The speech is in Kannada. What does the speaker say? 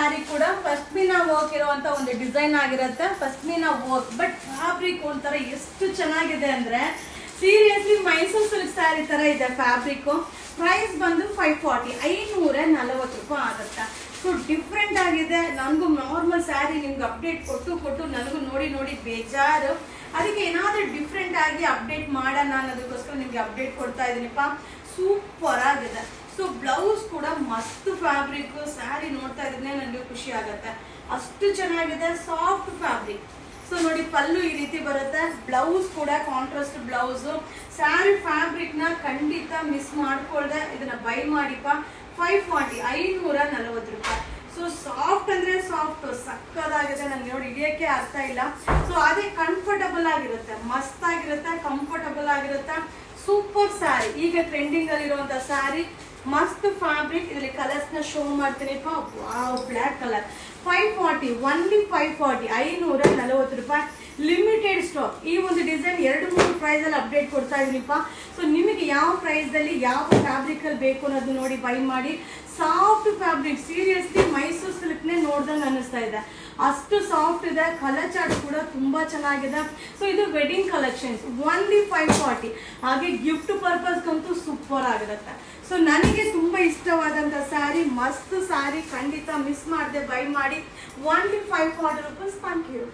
ಸ್ಯಾರಿ ಕೂಡ ಪಶ್ಮಿನಾ ವರ್ಕ್ ಇರುವಂತ ಒಂದು ಡಿಸೈನ್ ಆಗಿರುತ್ತೆ. ಪಶ್ಮಿನಾ ವರ್ಕ್ ಬಟ್ ಫ್ಯಾಬ್ರಿಕ್ ಒಂಥರ ಎಷ್ಟು ಚೆನ್ನಾಗಿದೆ ಅಂದ್ರೆ ಸೀರಿಯಸ್ಲಿ ಮೈಸೂರು ಸಿಲ್ಕ್ ಸ್ಯಾರಿ ತರ ಇದೆ ಫ್ಯಾಬ್ರಿಕ್. ಪ್ರೈಸ್ ಬಂದು 540 540 ರೂಪಾಯಿ ಆಗುತ್ತೆ. ಸೊ ಡಿಫ್ರೆಂಟ್ ಆಗಿದೆ. ನನಗೂ ನಾರ್ಮಲ್ ಸ್ಯಾರಿ ನಿಮ್ಗೆ ಅಪ್ಡೇಟ್ ಕೊಟ್ಟು ನನಗೂ ನೋಡಿ ಬೇಜಾರು. ಅದಕ್ಕೆ ಏನಾದರೂ ಡಿಫ್ರೆಂಟ್ ಆಗಿ ಅಪ್ಡೇಟ್ ಮಾಡೋಣ ಅನ್ನೋದಕ್ಕೋಸ್ಕರ ನಿಮಗೆ ಅಪ್ಡೇಟ್ ಕೊಡ್ತಾ ಇದ್ದೀನಿಪ್ಪ. ಸೂಪರ್ ಆಗಿದೆ. ಸೊ ಬ್ಲೌಸ್ ಕೂಡ ಮಸ್ತ್ ಫ್ಯಾಬ್ರಿಕ್. ಸ್ಯಾರಿ ನೋಡ್ತಾ ಇದ್ರೆ ನನಗೆ ಖುಷಿ ಆಗುತ್ತೆ, ಅಷ್ಟು ಚೆನ್ನಾಗಿದೆ. Soft fabric. ಸೊ ನೋಡಿ ಪಲ್ಲು ಈ ರೀತಿ ಬರುತ್ತೆ. ಬ್ಲೌಸ್ ಕೂಡ ಕಾಂಟ್ರಾಸ್ಟ್ ಬ್ಲೌಸ್. ಸ್ಯಾರಿ ಫ್ಯಾಬ್ರಿಕ್ ನ ಖಂಡಿತ ಮಿಸ್ ಮಾಡ್ಕೊಳ್ದೆ ಇದನ್ನ ಬೈ ಮಾಡಿಪ್ಪ. 540 540 ರೂಪಾಯಿ. ಸೊ ಸಾಫ್ಟ್ ಅಂದ್ರೆ ಸಾಫ್ಟ್ ಸಕ್ಕದಾಗಿದೆ. ನನಗೆ ನೋಡಿ ಹಿಡಿಯೋಕ್ಕೆ ಅರ್ಥ ಇಲ್ಲ. ಸೊ ಅದೇ ಕಂಫರ್ಟಬಲ್ ಆಗಿರುತ್ತೆ, ಮಸ್ತ್ ಆಗಿರುತ್ತೆ, ಕಂಫರ್ಟಬಲ್ ಆಗಿರುತ್ತೆ. ಸೂಪರ್ ಸ್ಯಾರಿ, ಈಗ ಟ್ರೆಂಡಿಂಗ್ ಅಲ್ಲಿ ಇರುವಂತ ಸ್ಯಾರಿ. ಮಸ್ತ್ ಫ್ಯಾಬ್ರಿಕ್. ಇದರಲ್ಲಿ ಕಲರ್ಸ್ ನ ಶೋ ಮಾಡ್ತೀನಿಪ್ಪ. Wow, black colour. 540 ಓನ್ಲಿ 540 540 ರೂಪಾಯಿ. Limited stock. ಈ ಒಂದು ಡಿಸೈನ್ 2-3 ಪ್ರೈಸ್ ಅಲ್ಲಿ ಅಪ್ಡೇಟ್ ಕೊಡ್ತಾ ಇದೀನಿಪ್ಪ. ಸೊ ನಿಮಗೆ ಯಾವ ಪ್ರೈಸ್ ಅಲ್ಲಿ ಯಾವ ಫ್ಯಾಬ್ರಿಕ್ ಅಲ್ಲಿ ಬೇಕು ಅನ್ನೋದು ನೋಡಿ ಬೈ ಮಾಡಿ. Soft fabric. ಸೀರಿಯಸ್ಲಿ ಮೈಸೂರು ಸಿಲ್ಕ್ನೇ ನೋಡ್ದಂಗೆ ಅನ್ನಿಸ್ತಾ ಇದೆ, ಅಷ್ಟು ಸಾಫ್ಟ್ ಇದೆ. ಕಲರ್ ಚಾರ್ಟ್ ಕೂಡ ತುಂಬಾ ಚೆನ್ನಾಗಿದೆ. ಸೊ ಇದು ವೆಡ್ಡಿಂಗ್ ಕಲೆಕ್ಷನ್ಸ್. ಓನ್ಲಿ 540. ಹಾಗೆ ಗಿಫ್ಟ್ ಪರ್ಪಸ್ಗಂತೂ ಸೂಪರ್ ಆಗಿರುತ್ತೆ. ಸೊ ನನಗೆ ತುಂಬಾ ಇಷ್ಟವಾದಂಥ ಸ್ಯಾರಿ, ಮಸ್ತ್ ಸ್ಯಾರಿ. ಖಂಡಿತ ಮಿಸ್ ಮಾಡದೆ ಬೈ ಮಾಡಿ. Only 540 rupees. Thank you.